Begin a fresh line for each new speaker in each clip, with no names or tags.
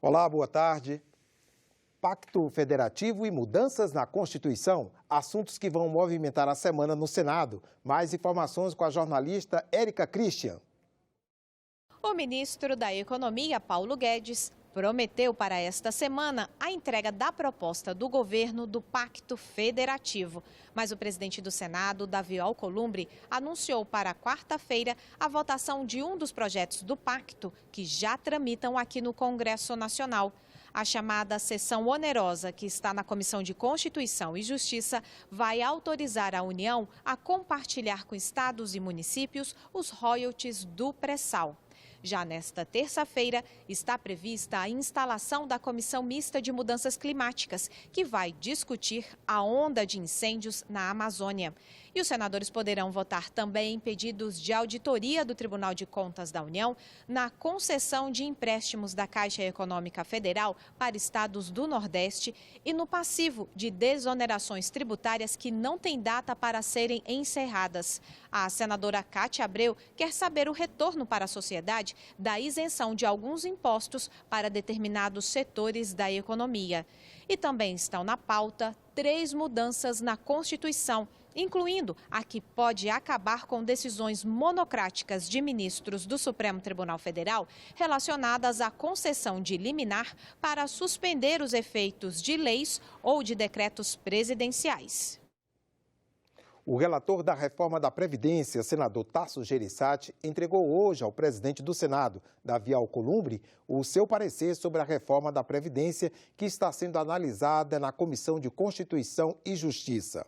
Olá, boa tarde. Pacto Federativo e mudanças na Constituição, assuntos que vão movimentar a semana no Senado. Mais informações com a jornalista Érica Christian.
O ministro da Economia, Paulo Guedes, prometeu para esta semana a entrega da proposta do governo do Pacto Federativo. Mas o presidente do Senado, Davi Alcolumbre, anunciou para quarta-feira a votação de um dos projetos do pacto que já tramitam aqui no Congresso Nacional. A chamada sessão onerosa, que está na Comissão de Constituição e Justiça, vai autorizar a União a compartilhar com estados e municípios os royalties do pré-sal. Já nesta terça-feira, está prevista a instalação da Comissão Mista de Mudanças Climáticas, que vai discutir a onda de incêndios na Amazônia. E os senadores poderão votar também em pedidos de auditoria do Tribunal de Contas da União na concessão de empréstimos da Caixa Econômica Federal para estados do Nordeste e no passivo de desonerações tributárias que não têm data para serem encerradas. A senadora Cátia Abreu quer saber o retorno para a sociedade da isenção de alguns impostos para determinados setores da economia. E também estão na pauta 3 mudanças na Constituição, incluindo a que pode acabar com decisões monocráticas de ministros do Supremo Tribunal Federal relacionadas à concessão de liminar para suspender os efeitos de leis ou de decretos presidenciais.
O relator da reforma da Previdência, senador Tasso Gereissati, entregou hoje ao presidente do Senado, Davi Alcolumbre, o seu parecer sobre a reforma da Previdência que está sendo analisada na Comissão de Constituição e Justiça.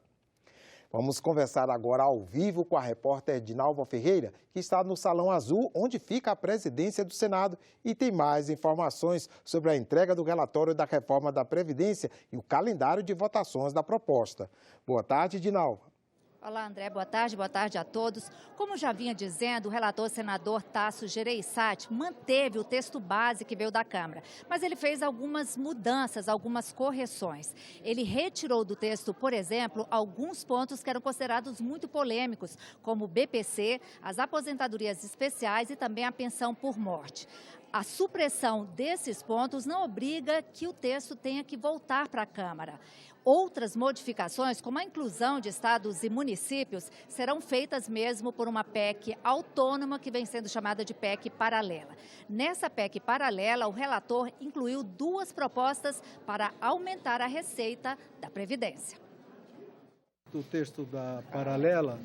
Vamos conversar agora ao vivo com a repórter Dinalva Ferreira, que está no Salão Azul, onde fica a presidência do Senado, e tem mais informações sobre a entrega do relatório da reforma da Previdência e o calendário de votações da proposta. Boa tarde, Dinalva.
Olá, André. Boa tarde a todos. Como já vinha dizendo, o relator senador Tasso Gereissati manteve o texto base que veio da Câmara, mas ele fez algumas mudanças, algumas correções. Ele retirou do texto, por exemplo, alguns pontos que eram considerados muito polêmicos, como o BPC, as aposentadorias especiais e também a pensão por morte. A supressão desses pontos não obriga que o texto tenha que voltar para a Câmara. Outras modificações, como a inclusão de estados e municípios, serão feitas mesmo por uma PEC autônoma que vem sendo chamada de PEC paralela. Nessa PEC paralela, o relator incluiu 2 propostas para aumentar a receita da Previdência.
Do texto da paralela,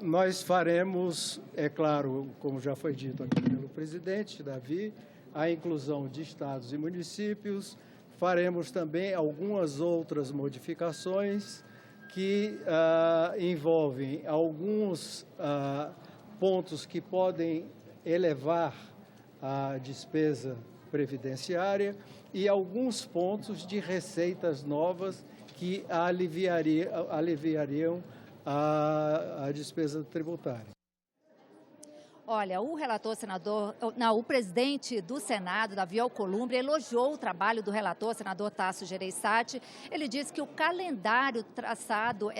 nós faremos, é claro, como já foi dito aqui pelo presidente Davi, a inclusão de estados e municípios. Faremos também algumas outras modificações que envolvem alguns pontos que podem elevar a despesa previdenciária e alguns pontos de receitas novas que aliviariam a despesa tributária.
Olha, o presidente do Senado, Davi Alcolumbre, elogiou o trabalho do relator, senador Tasso Gereissati. Ele disse que o calendário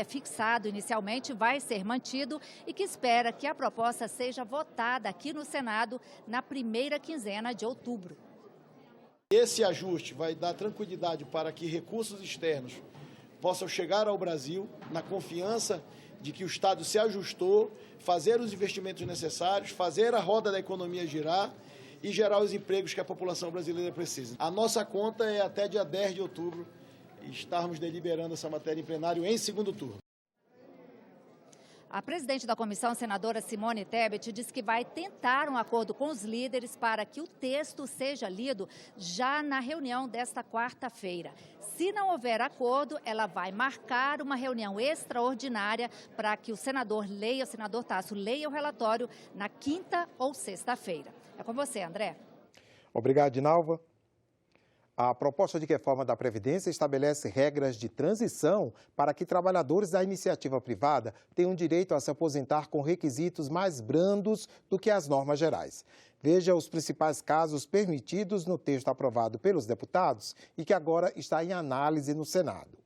fixado inicialmente vai ser mantido e que espera que a proposta seja votada aqui no Senado na primeira quinzena de outubro.
Esse ajuste vai dar tranquilidade para que recursos externos possam chegar ao Brasil na confiança de que o Estado se ajustou, fazer os investimentos necessários, fazer a roda da economia girar e gerar os empregos que a população brasileira precisa. A nossa conta é até dia 10 de outubro estarmos deliberando essa matéria em plenário em segundo turno.
A presidente da comissão, senadora Simone Tebet, disse que vai tentar um acordo com os líderes para que o texto seja lido já na reunião desta quarta-feira. Se não houver acordo, ela vai marcar uma reunião extraordinária para que o senador Tasso leia o relatório na quinta ou sexta-feira. É com você, André.
Obrigado, Dinalva. A proposta de reforma da Previdência estabelece regras de transição para que trabalhadores da iniciativa privada tenham direito a se aposentar com requisitos mais brandos do que as normas gerais. Veja os principais casos permitidos no texto aprovado pelos deputados e que agora está em análise no Senado.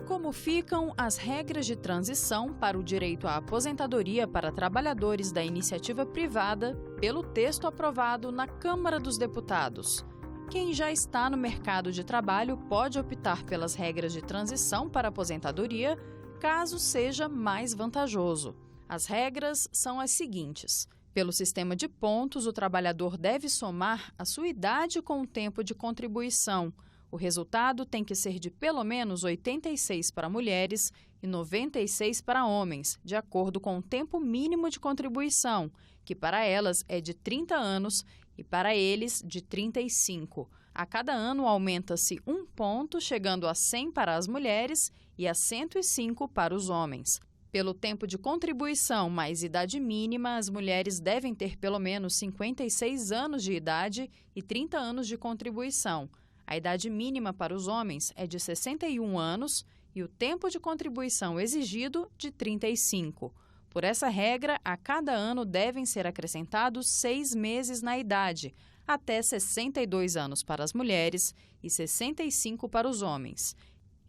Como
Como ficam as regras de transição para o direito à aposentadoria para trabalhadores da iniciativa privada pelo texto aprovado na Câmara dos Deputados? Quem já está no mercado de trabalho pode optar pelas regras de transição para aposentadoria, caso seja mais vantajoso. As regras são as seguintes. Pelo sistema de pontos, o trabalhador deve somar a sua idade com o tempo de contribuição. O resultado tem que ser de pelo menos 86 para mulheres e 96 para homens, de acordo com o tempo mínimo de contribuição, que para elas é de 30 anos e para eles de 35. A cada ano aumenta-se 1 ponto, chegando a 100 para as mulheres e a 105 para os homens. Pelo tempo de contribuição mais idade mínima, as mulheres devem ter pelo menos 56 anos de idade e 30 anos de contribuição. A idade mínima para os homens é de 61 anos e o tempo de contribuição exigido de 35. Por essa regra, a cada ano devem ser acrescentados 6 meses na idade, até 62 anos para as mulheres e 65 para os homens.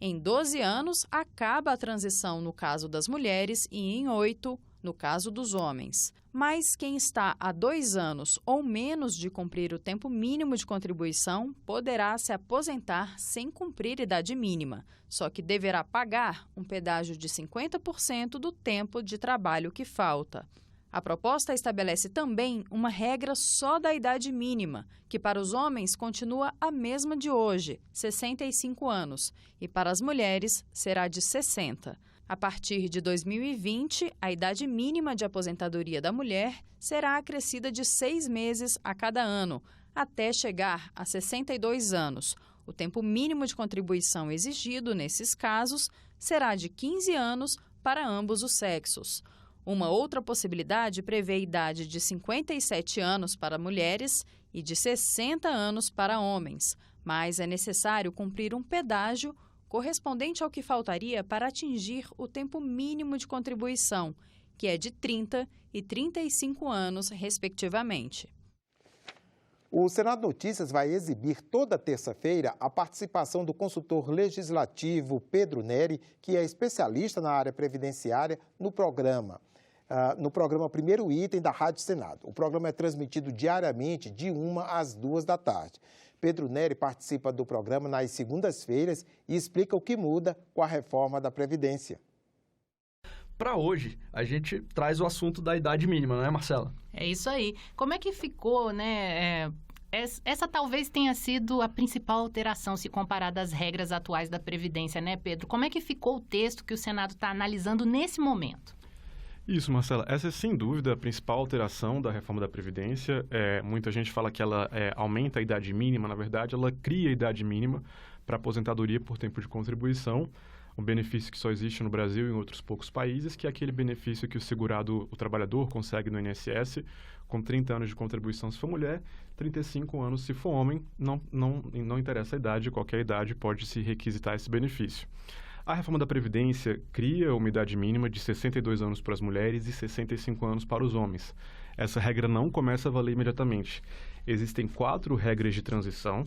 Em 12 anos, acaba a transição no caso das mulheres e em 8, no caso dos homens. Mas quem está há 2 anos ou menos de cumprir o tempo mínimo de contribuição poderá se aposentar sem cumprir idade mínima, só que deverá pagar um pedágio de 50% do tempo de trabalho que falta. A proposta estabelece também uma regra só da idade mínima, que para os homens continua a mesma de hoje, 65 anos, e para as mulheres será de 60. A partir de 2020, a idade mínima de aposentadoria da mulher será acrescida de 6 meses a cada ano, até chegar a 62 anos. O tempo mínimo de contribuição exigido, nesses casos, será de 15 anos para ambos os sexos. Uma outra possibilidade prevê idade de 57 anos para mulheres e de 60 anos para homens, mas é necessário cumprir um pedágio correspondente ao que faltaria para atingir o tempo mínimo de contribuição, que é de 30 e 35 anos, respectivamente.
O Senado Notícias vai exibir toda terça-feira a participação do consultor legislativo Pedro Neri, que é especialista na área previdenciária, no programa Primeiro Item da Rádio Senado. O programa é transmitido diariamente de 1 às 2 da tarde. Pedro Neri participa do programa nas segundas-feiras e explica o que muda com a reforma da Previdência.
Para hoje, a gente traz o assunto da idade mínima, não é, Marcela?
É isso aí. Como é que ficou, né? Essa talvez tenha sido a principal alteração se comparada às regras atuais da Previdência, né, Pedro? Como é que ficou o texto que o Senado está analisando nesse momento?
Isso, Marcela. Essa é, sem dúvida, a principal alteração da reforma da Previdência. Muita gente fala que ela aumenta a idade mínima. Na verdade, ela cria a idade mínima para aposentadoria por tempo de contribuição, um benefício que só existe no Brasil e em outros poucos países, que é aquele benefício que o trabalhador consegue no INSS com 30 anos de contribuição se for mulher, 35 anos se for homem. Não interessa a idade, qualquer idade pode se requisitar esse benefício. A reforma da Previdência cria uma idade mínima de 62 anos para as mulheres e 65 anos para os homens. Essa regra não começa a valer imediatamente. Existem 4 regras de transição.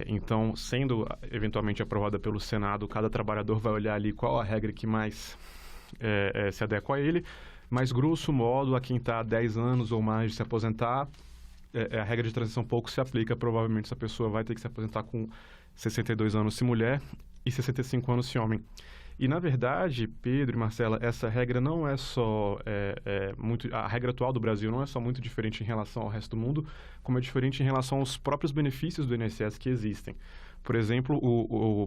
Então, sendo eventualmente aprovada pelo Senado, cada trabalhador vai olhar ali qual a regra que mais se adequa a ele. Mas, grosso modo, a quem está há 10 anos ou mais de se aposentar, a regra de transição pouco se aplica. Provavelmente, essa pessoa vai ter que se aposentar com 62 anos se mulher e 65 anos se homem. E, na verdade, Pedro e Marcela, essa regra não é só a regra atual do Brasil não é só muito diferente em relação ao resto do mundo, como é diferente em relação aos próprios benefícios do INSS que existem. Por exemplo,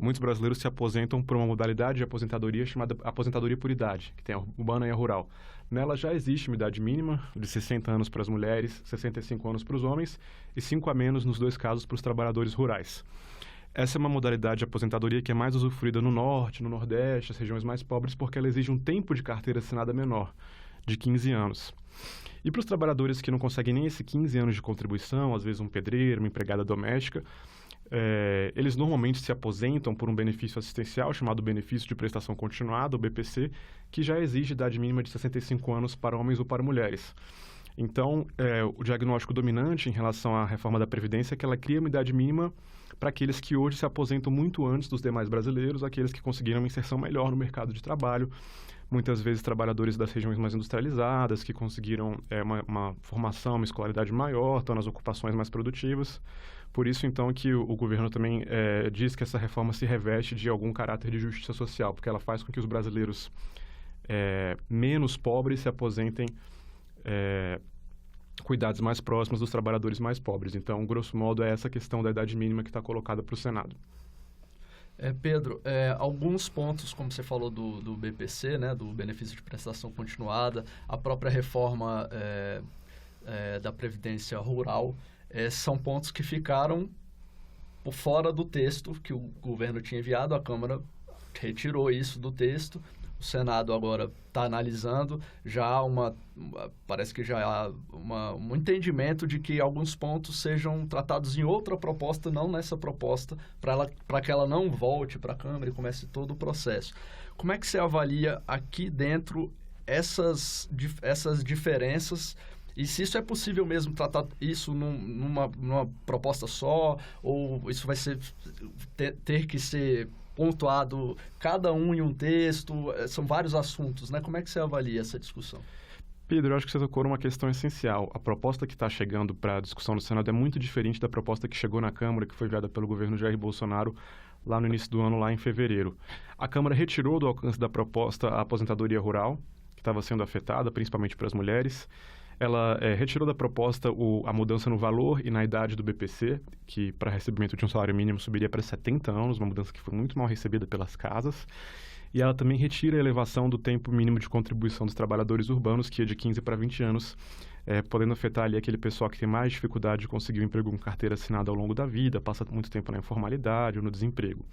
muitos brasileiros se aposentam por uma modalidade de aposentadoria chamada aposentadoria por idade, que tem a urbana e a rural. Nela já existe uma idade mínima de 60 anos para as mulheres, 65 anos para os homens e 5 a menos nos 2 casos para os trabalhadores rurais. Essa é uma modalidade de aposentadoria que é mais usufruída no Norte, no Nordeste, as regiões mais pobres, porque ela exige um tempo de carteira assinada menor, de 15 anos. E para os trabalhadores que não conseguem nem esses 15 anos de contribuição, às vezes um pedreiro, uma empregada doméstica, eles normalmente se aposentam por um benefício assistencial chamado Benefício de Prestação Continuada, o BPC, que já exige idade mínima de 65 anos para homens ou para mulheres. Então, o diagnóstico dominante em relação à reforma da Previdência é que ela cria uma idade mínima para aqueles que hoje se aposentam muito antes dos demais brasileiros, aqueles que conseguiram uma inserção melhor no mercado de trabalho, muitas vezes trabalhadores das regiões mais industrializadas, que conseguiram uma formação, uma escolaridade maior, estão nas ocupações mais produtivas. Por isso, então, que o governo também diz que essa reforma se reveste de algum caráter de justiça social, porque ela faz com que os brasileiros menos pobres se aposentem com idades mais próximas dos trabalhadores mais pobres. Então, grosso modo, é essa questão da idade mínima que está colocada para o Senado.
Pedro, alguns pontos, como você falou do BPC, né, do benefício de prestação continuada, a própria reforma da Previdência Rural, são pontos que ficaram por fora do texto que o governo tinha enviado, a Câmara retirou isso do texto. O Senado agora está analisando, parece que já há um entendimento de que alguns pontos sejam tratados em outra proposta, não nessa proposta, para que ela não volte para a Câmara e comece todo o processo. Como é que você avalia aqui dentro essas diferenças e se isso é possível mesmo tratar isso numa proposta só, ou isso vai ter que ser pontuado cada um em um texto? São vários assuntos, né? Como é que você avalia essa discussão?
Pedro, eu acho que você tocou numa questão essencial. A proposta que está chegando para a discussão no Senado é muito diferente da proposta que chegou na Câmara, que foi enviada pelo governo Jair Bolsonaro lá no início do ano, lá em fevereiro. A Câmara retirou do alcance da proposta a aposentadoria rural, que estava sendo afetada, principalmente para as mulheres. Ela retirou da proposta a mudança no valor e na idade do BPC, que para recebimento de um salário mínimo subiria para 70 anos, uma mudança que foi muito mal recebida pelas casas. E ela também retira a elevação do tempo mínimo de contribuição dos trabalhadores urbanos, que é de 15 para 20 anos, podendo afetar ali aquele pessoal que tem mais dificuldade de conseguir um emprego com carteira assinada ao longo da vida, passa muito tempo na informalidade ou no desemprego.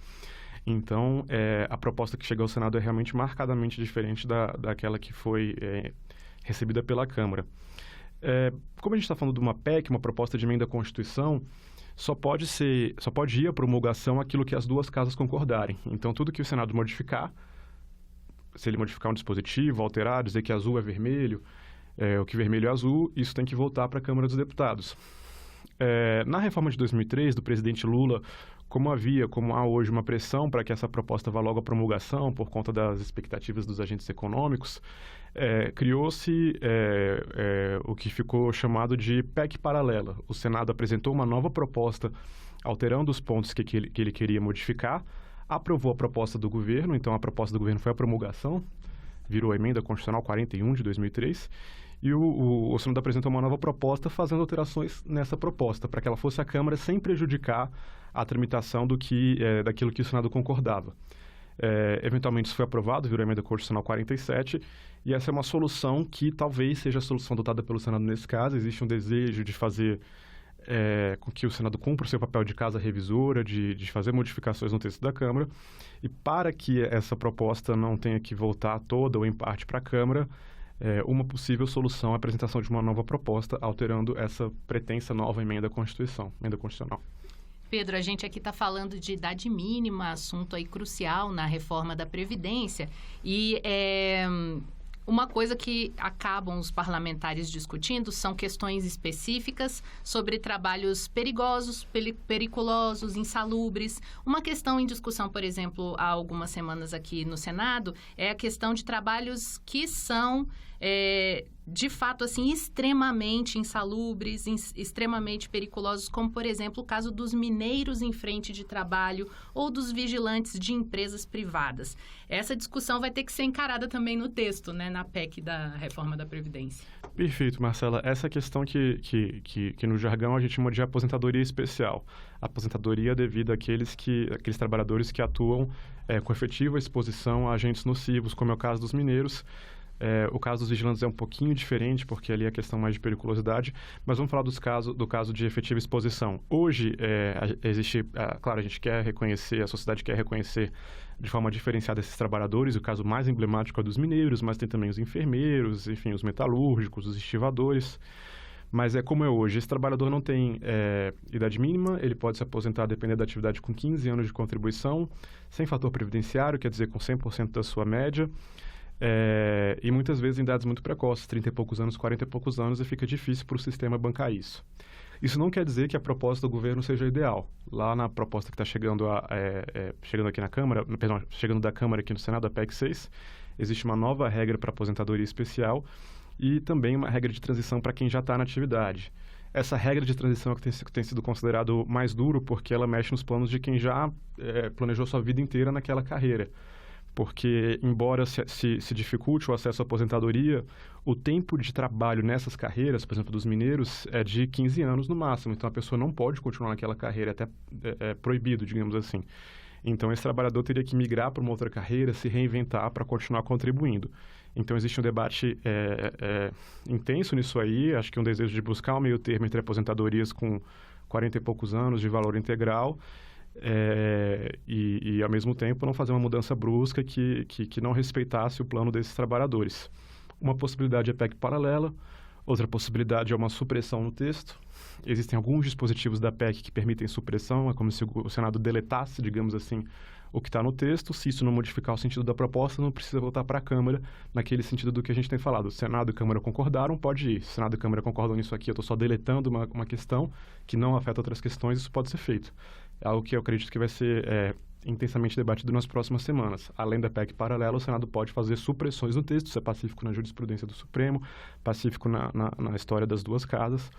Então, a proposta que chega ao Senado é realmente marcadamente diferente daquela que foi recebida pela Câmara. Como a gente está falando de uma PEC, uma proposta de emenda à Constituição, só pode ir à promulgação aquilo que as duas casas concordarem. Então, tudo que o Senado modificar, se ele modificar um dispositivo, alterar, dizer que azul é vermelho, o que vermelho é azul, isso tem que voltar para a Câmara dos Deputados. Na reforma de 2003, do presidente Lula, como há hoje uma pressão para que essa proposta vá logo à promulgação por conta das expectativas dos agentes econômicos, criou-se o que ficou chamado de PEC paralela. O Senado apresentou uma nova proposta alterando os pontos que ele queria modificar, aprovou a proposta do governo, então a proposta do governo foi a promulgação, virou a emenda constitucional 41 de 2003, e o Senado apresentou uma nova proposta fazendo alterações nessa proposta, para que ela fosse à Câmara sem prejudicar a tramitação daquilo que o Senado concordava. Eventualmente isso foi aprovado, virou a emenda constitucional 47, e essa é uma solução que talvez seja a solução adotada pelo Senado nesse caso. Existe um desejo de fazer com que o Senado cumpra o seu papel de casa revisora, de fazer modificações no texto da Câmara, e para que essa proposta não tenha que voltar toda ou em parte para a Câmara, uma possível solução é a apresentação de uma nova proposta, alterando essa pretensa nova emenda constitucional.
Pedro, a gente aqui está falando de idade mínima, assunto aí crucial na reforma da Previdência, e uma coisa que acabam os parlamentares discutindo são questões específicas sobre trabalhos perigosos, periculosos, insalubres. Uma questão em discussão, por exemplo, há algumas semanas aqui no Senado, é a questão de trabalhos que são, de fato, assim, extremamente insalubres, extremamente periculosos, como, por exemplo, o caso dos mineiros em frente de trabalho ou dos vigilantes de empresas privadas. Essa discussão vai ter que ser encarada também no texto, né, na PEC da reforma da Previdência.
Perfeito, Marcela. Essa questão que no jargão a gente chama de aposentadoria especial. Aposentadoria devido àqueles trabalhadores que atuam com efetiva exposição a agentes nocivos, como é o caso dos mineiros. O caso dos vigilantes é um pouquinho diferente, porque ali é a questão mais de periculosidade, mas vamos falar do caso de efetiva exposição. Hoje, claro, a gente quer reconhecer, a sociedade quer reconhecer de forma diferenciada esses trabalhadores, o caso mais emblemático é dos mineiros, mas tem também os enfermeiros, enfim, os metalúrgicos, os estivadores. Mas como é hoje, esse trabalhador não tem idade mínima, ele pode se aposentar dependendo da atividade com 15 anos de contribuição, sem fator previdenciário, quer dizer, com 100% da sua média. E muitas vezes em idades muito precoces, 30 e poucos anos, 40 e poucos anos, e fica difícil para o sistema bancar isso. Isso não quer dizer que a proposta do governo seja ideal. Lá na proposta que está chegando aqui na Câmara, perdão, chegando da Câmara aqui no Senado, a PEC 6, existe uma nova regra para aposentadoria especial e também uma regra de transição para quem já está na atividade. Essa regra de transição é que tem sido considerado mais duro porque ela mexe nos planos de quem já planejou sua vida inteira naquela carreira. Porque, embora se dificulte o acesso à aposentadoria, o tempo de trabalho nessas carreiras, por exemplo, dos mineiros, é de 15 anos no máximo. Então, a pessoa não pode continuar naquela carreira, até proibido, digamos assim. Então, esse trabalhador teria que migrar para uma outra carreira, se reinventar para continuar contribuindo. Então, existe um debate intenso nisso aí. Acho que um desejo de buscar um meio termo entre aposentadorias com 40 e poucos anos de valor integral e, ao mesmo tempo, não fazer uma mudança brusca que não respeitasse o plano desses trabalhadores. Uma possibilidade é PEC paralela, outra possibilidade é uma supressão no texto. Existem alguns dispositivos da PEC que permitem supressão, é como se o Senado deletasse, digamos assim, o que está no texto. Se isso não modificar o sentido da proposta, não precisa voltar para a Câmara, naquele sentido do que a gente tem falado. O Senado e a Câmara concordaram, pode ir. Se o Senado e a Câmara concordam nisso aqui, eu estou só deletando uma questão que não afeta outras questões, isso pode ser feito. É algo que eu acredito que vai ser intensamente debatido nas próximas semanas. Além da PEC paralela, o Senado pode fazer supressões no texto, isso é pacífico na jurisprudência do Supremo, pacífico na história das duas casas.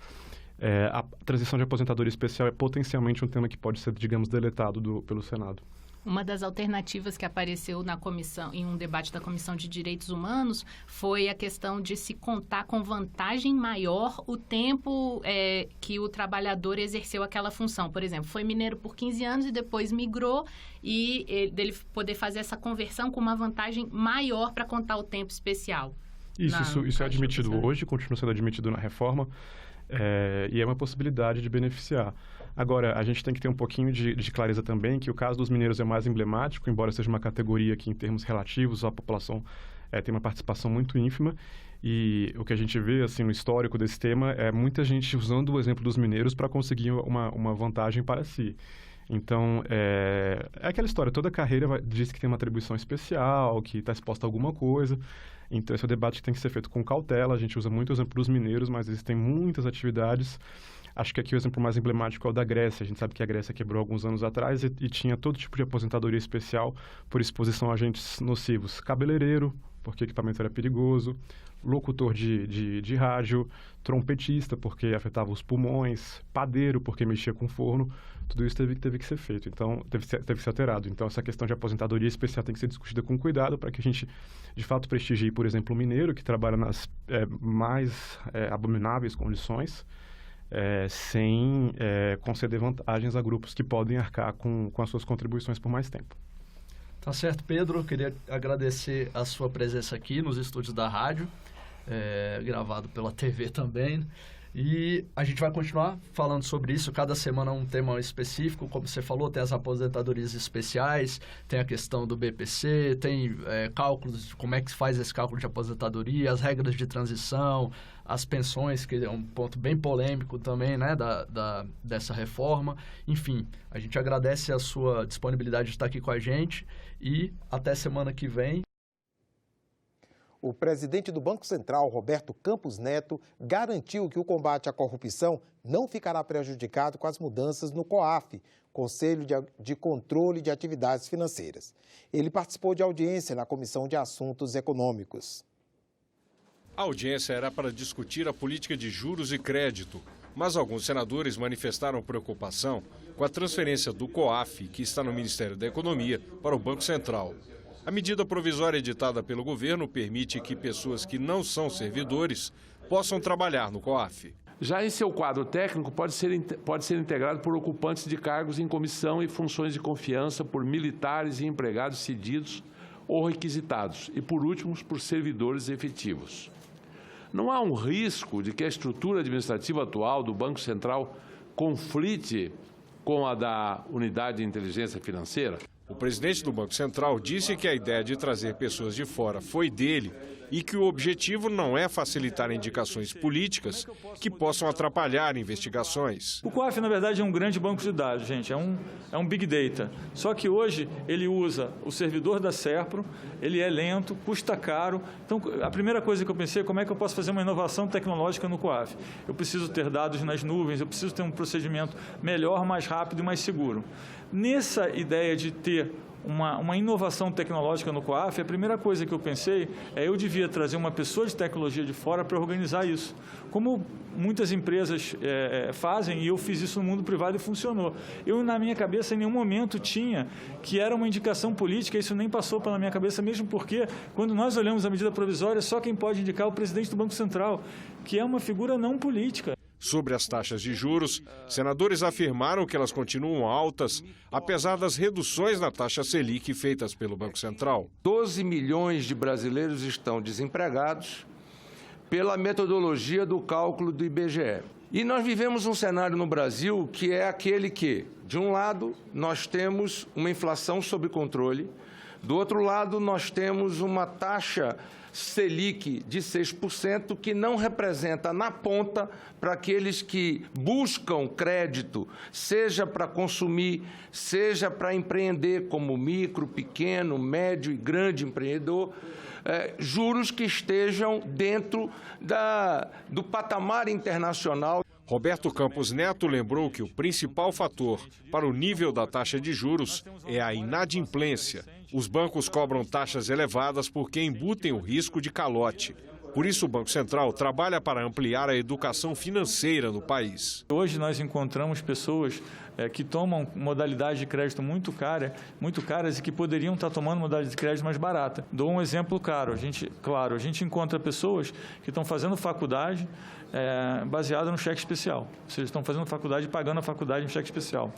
A transição de aposentadoria especial é potencialmente um tema que pode ser, digamos, deletado pelo Senado.
Uma das alternativas que apareceu na comissão, em um debate da Comissão de Direitos Humanos, foi a questão de se contar com vantagem maior o tempo que o trabalhador exerceu aquela função. Por exemplo, foi mineiro por 15 anos e depois migrou e dele poder fazer essa conversão com uma vantagem maior para contar o tempo especial.
Isso é admitido hoje, continua sendo admitido na reforma. E é uma possibilidade de beneficiar. Agora, a gente tem que ter um pouquinho de clareza também que o caso dos mineiros é mais emblemático, embora seja uma categoria que, em termos relativos, a população tem uma participação muito ínfima. E o que a gente vê assim, no histórico desse tema é muita gente usando o exemplo dos mineiros para conseguir uma vantagem para si. Então, é aquela história, toda carreira diz que tem uma atribuição especial, que está exposta a alguma coisa. Então, esse é um debate que tem que ser feito com cautela. A gente usa muito o exemplo dos mineiros, mas existem muitas atividades. Acho que aqui o exemplo mais emblemático é o da Grécia. A gente sabe que a Grécia quebrou alguns anos atrás e tinha todo tipo de aposentadoria especial por exposição a agentes nocivos. Cabeleireiro, porque o equipamento era perigoso, locutor de rádio, trompetista, porque afetava os pulmões, padeiro, porque mexia com forno. Tudo isso teve que ser feito, então teve que ser alterado. Então, essa questão de aposentadoria especial tem que ser discutida com cuidado para que a gente, de fato, prestigie, por exemplo, o mineiro, que trabalha nas mais abomináveis condições, sem conceder vantagens a grupos que podem arcar com as suas contribuições por mais tempo.
Tá certo, Pedro. Eu queria agradecer a sua presença aqui nos estúdios da rádio, gravado pela TV também. E a gente vai continuar falando sobre isso, cada semana um tema específico, como você falou, tem as aposentadorias especiais, tem a questão do BPC, tem cálculos de como é que se faz esse cálculo de aposentadoria, as regras de transição, as pensões, que é um ponto bem polêmico também, né, dessa reforma. Enfim, a gente agradece a sua disponibilidade de estar aqui com a gente e até semana que vem.
O presidente do Banco Central, Roberto Campos Neto, garantiu que o combate à corrupção não ficará prejudicado com as mudanças no COAF, Conselho de Controle de Atividades Financeiras. Ele participou de audiência na Comissão de Assuntos Econômicos.
A audiência era para discutir a política de juros e crédito, mas alguns senadores manifestaram preocupação com a transferência do COAF, que está no Ministério da Economia, para o Banco Central. A medida provisória editada pelo governo permite que pessoas que não são servidores possam trabalhar no COAF.
Já em seu quadro técnico, pode ser integrado por ocupantes de cargos em comissão e funções de confiança, por militares e empregados cedidos ou requisitados e, por último, por servidores efetivos. Não há um risco de que a estrutura administrativa atual do Banco Central conflite com a da Unidade de Inteligência Financeira?
O presidente do Banco Central disse que a ideia de trazer pessoas de fora foi dele e que o objetivo não é facilitar indicações políticas que possam atrapalhar investigações.
O COAF, na verdade, é um grande banco de dados, gente, é um Big Data. Só que hoje ele usa o servidor da Serpro, ele é lento, custa caro. Então, a primeira coisa que eu pensei é como é que eu posso fazer uma inovação tecnológica no COAF. Eu preciso ter dados nas nuvens, eu preciso ter um procedimento melhor, mais rápido e mais seguro. Nessa ideia de ter uma inovação tecnológica no COAF, a primeira coisa que eu pensei é eu devia trazer uma pessoa de tecnologia de fora para organizar isso. Como muitas empresas fazem, e eu fiz isso no mundo privado e funcionou. Eu, na minha cabeça, em nenhum momento tinha que era uma indicação política, isso nem passou pela minha cabeça, mesmo porque, quando nós olhamos a medida provisória, só quem pode indicar é o presidente do Banco Central, que é uma figura não política.
Sobre as taxas de juros, senadores afirmaram que elas continuam altas, apesar das reduções na taxa Selic feitas pelo Banco Central.
12 milhões de brasileiros estão desempregados pela metodologia do cálculo do IBGE. E nós vivemos um cenário no Brasil que é aquele que, de um lado, nós temos uma inflação sob controle, do outro lado, nós temos uma taxa Selic de 6%, que não representa na ponta para aqueles que buscam crédito, seja para consumir, seja para empreender como micro, pequeno, médio e grande empreendedor, juros que estejam dentro do patamar internacional.
Roberto Campos Neto lembrou que o principal fator para o nível da taxa de juros é a inadimplência. Os bancos cobram taxas elevadas porque embutem o risco de calote. Por isso, o Banco Central trabalha para ampliar a educação financeira no país.
Hoje nós encontramos pessoas que tomam modalidade de crédito muito caras e que poderiam estar tomando modalidade de crédito mais barata. Dou um exemplo claro. A gente encontra pessoas que estão fazendo faculdade baseada no cheque especial. Ou seja, estão fazendo faculdade e pagando a faculdade em cheque especial.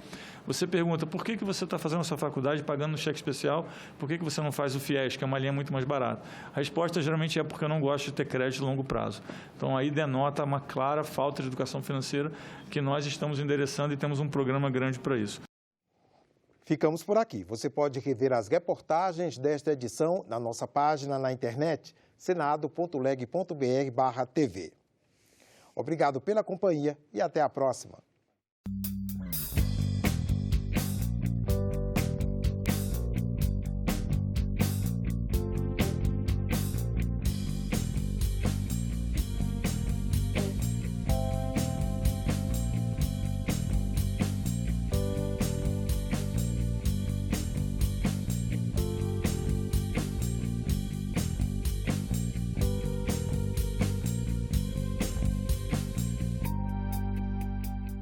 Você pergunta, por que você está fazendo a sua faculdade pagando no cheque especial? Por que você não faz o FIES, que é uma linha muito mais barata? A resposta geralmente é porque eu não gosto de ter crédito a longo prazo. Então, aí denota uma clara falta de educação financeira que nós estamos endereçando e temos um programa grande para isso.
Ficamos por aqui. Você pode rever as reportagens desta edição na nossa página na internet, senado.leg.br/tv. Obrigado pela companhia e até a próxima.